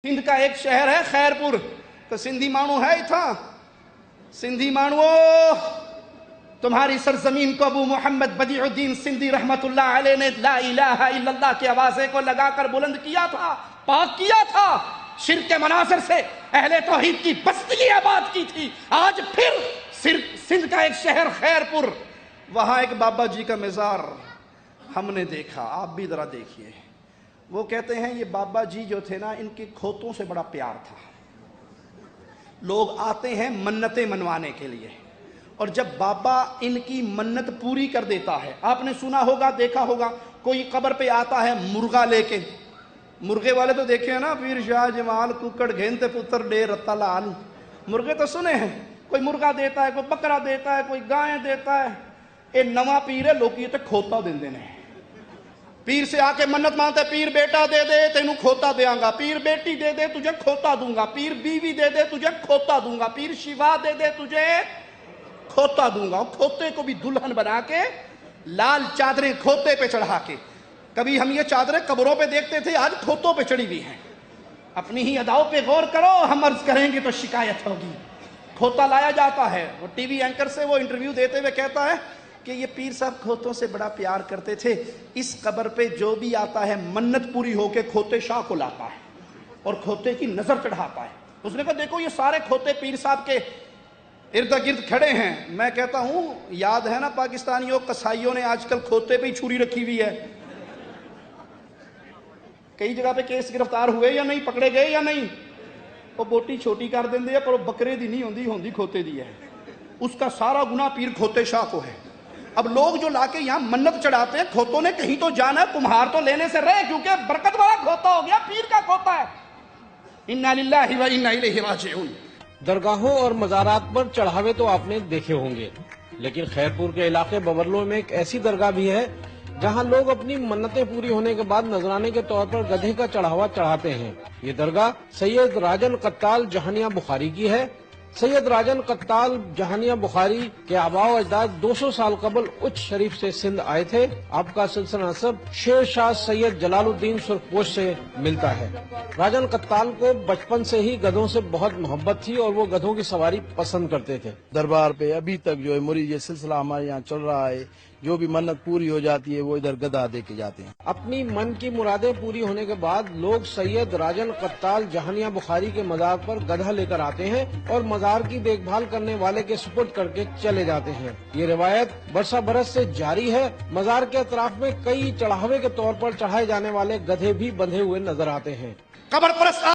सिंध का एक शहर है खैरपुर, तो सिंधी मानू है इथा। सिंधी मानवो, तुम्हारी सरजमीन को अबू मोहम्मद बदीउद्दीन सिंधी रहमतुल्लाह अलैह ने ला इलाहा इल्लल्लाह के आवाज़े को लगाकर बुलंद किया था, पाक किया था। शिर्क के मनासर से अहले तौहीद की बस्ती आबाद की थी। आज फिर सिंध का एक शहर खैरपुर, वहां एक बाबा जी का मज़ार हमने देखा, आप भी जरा देखिए। वो कहते हैं ये बाबा जी जो थे ना, इनके खोतों से बड़ा प्यार था। लोग आते हैं मन्नतें मनवाने के लिए, और जब बाबा इनकी मन्नत पूरी कर देता है, आपने सुना होगा, देखा होगा, कोई कब्र पे आता है मुर्गा लेके। मुर्गे वाले तो देखे हैं ना, पीर शाह जमाल कुकड़ घेनते पुत्र डे रत्ता लाल, मुर्गे तो सुने हैं। कोई मुर्गा देता है, कोई बकरा देता है, कोई गाय देता है। ये नवा पीर है, लोग ये खोता देंदे ने। पीर से आके मन्नत मांगते, पीर बेटा दे दे तेनू खोता देंगा, पीर बेटी दे दे तुझे खोता दूंगा, पीर बीवी दे दे तुझे खोता दूंगा, पीर शिवा दे दे तुझे खोता दूंगा। और खोते को भी दुल्हन बना के लाल चादरें खोते पे चढ़ा के, कभी हम ये चादरें कब्रों पे देखते थे, आज खोतों पे चढ़ी हुई हैं। अपनी ही अदाओं पे गौर करो, हम अर्ज करेंगे तो शिकायत होगी। खोता लाया जाता है, वो टीवी एंकर से वो इंटरव्यू देते हुए कहता है कि ये पीर साहब खोतों से बड़ा प्यार करते थे। इस कब्र पे जो भी आता है मन्नत पूरी होके खोते शाह को लाता है और खोते की नजर चढ़ाता है। उसने कहा देखो ये सारे खोते पीर साहब के इर्द गिर्द खड़े हैं। मैं कहता हूं, याद है ना पाकिस्तानियों, कसाईयों ने आजकल खोते पे ही छुरी रखी हुई है। कई जगह पे केस गिरफ्तार हुए या नहीं, पकड़े गए या नहीं। वो बोटी छोटी कर देंगे, पर वो बकरे दी नहीं होंदी खोते दी है। उसका सारा गुनाह पीर खोते शाह को है। अब लोग जो लाके यहाँ मन्नत चढ़ाते हैं, खोतों ने कहीं तो जाना है, कुम्हार तो लेने से रहे, क्योंकि बरकत वाला खोता हो गया, पीर का खोता है। इन्ना लिल्लाहि व इन्ना इलैहि राजिऊन। दरगाहों और मज़ारात पर चढ़ावे तो आपने देखे होंगे, लेकिन खैरपुर के इलाके बबरलो में एक ऐसी दरगाह भी है जहां लोग अपनी मन्नतें पूरी होने के बाद नजराने के तौर पर गधे का चढ़ावा चढ़ाते हैं। ये दरगाह सैयद राजन कत्ताल जहानिया बुखारी की है। सैयद राजन कत्ताल जहानिया बुखारी के आबाओ अजदाद 200 साल कबल उच्च शरीफ से सिंध आए थे। आपका सिलसिला नसब शेर शाह सैयद जलालुद्दीन सुर्खपोश से मिलता है। राजन कत्ताल को बचपन से ही गधों से बहुत मोहब्बत थी और वो गधों की सवारी पसंद करते थे। दरबार पे अभी तक जो है मुरीद ये सिलसिला हमारे यहाँ चल रहा है। जो भी मन्नत पूरी हो जाती है वो इधर गधा दे के जाते हैं। अपनी मन की मुरादें पूरी होने के बाद लोग सैयद राजन कत्ताल जहानिया बुखारी के मज़ार पर गधा लेकर आते हैं और मज़ार की देखभाल करने वाले के सुपुर्द करके चले जाते हैं। ये रिवायत बरसा बरस से जारी है। मज़ार के अतराफ में कई चढ़ावे के तौर पर चढ़ाए जाने वाले गधे भी बंधे हुए नजर आते हैं। कब्र परस्त